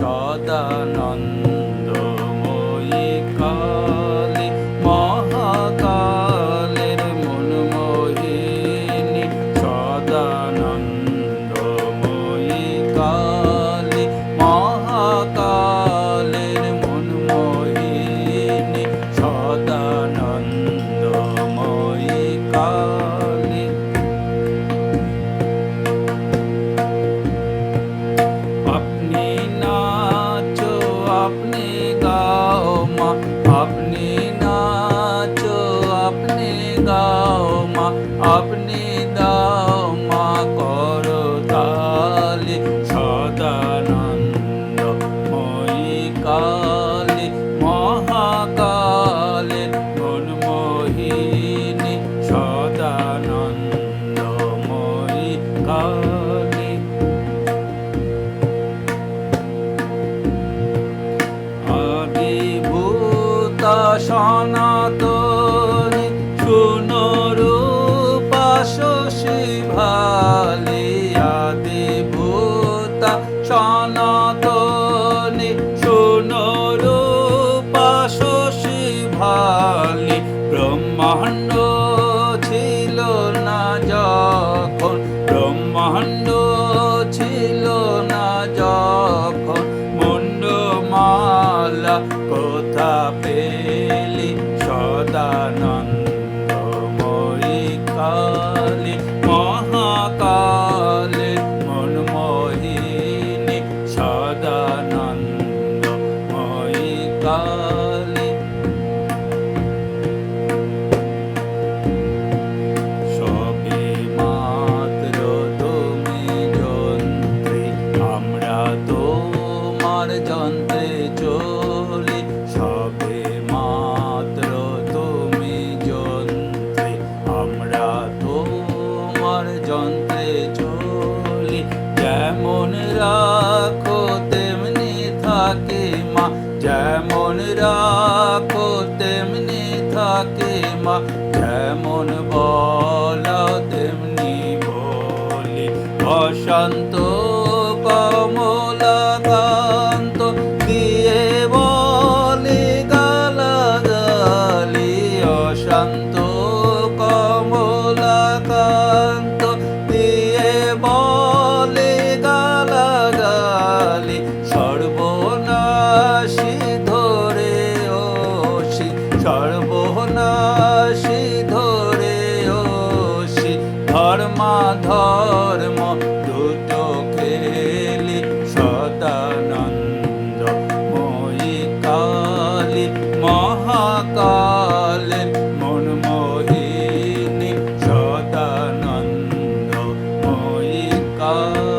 সদানন্দময়ী কালী মহাকালের মনমোহিনী সদানন্দময়ী কালী মহাকালের মনমোহিনী সদানন্দময়ী কালী। আপনি নাচো আপনি গাও মা, আপনি নাচো আপনি গাও মা, আপনি দাও মা করতালি সদানন্দময়ী কালী মহাকালের মনমোহিনী সদানন্দময়ী কালী। আদিভূতা সনাতনী শুনো রূপা শশী ভালি, আদিভূতা সনাতনী শুনো রূপা শশী ভালি। ব্রহ্মাণ্ড ছিল না যখন, ব্রহ্মাণ্ড ছিল না যখন, মুন্ডমালা কোথা পেলি সদানন্দময়ী কালী মহাকালের মনমোহিনী সদানন্দময়ী কালী। সবে মাত্র তুমি যন্ত্রী, আমরা তোমার যন্ত্রে চলি। সবে মাত্র তুমি যন্ত্রী, আমরা তোমার যন্ত্রে চলি। যেমন রাখো তেমনি থাকে মা, যেমন রাখো তেমনি থাকে মা, যেমন বলাও তেমনি বলি। অশান্ত কমলাকান্ত দিয়ে বলে গালাগালি, অশান্ত কমলাকান্ত দিয়ে বলে গালাগালি। সর্বনাশী ধরে ওসি, সর্বনাশী ধরে ওসি, ধর্মাধর্ম দুটো খেলি সদানন্দময়ী কালী মহাকালের মনমোহিনী সদানন্দময়ী কালী।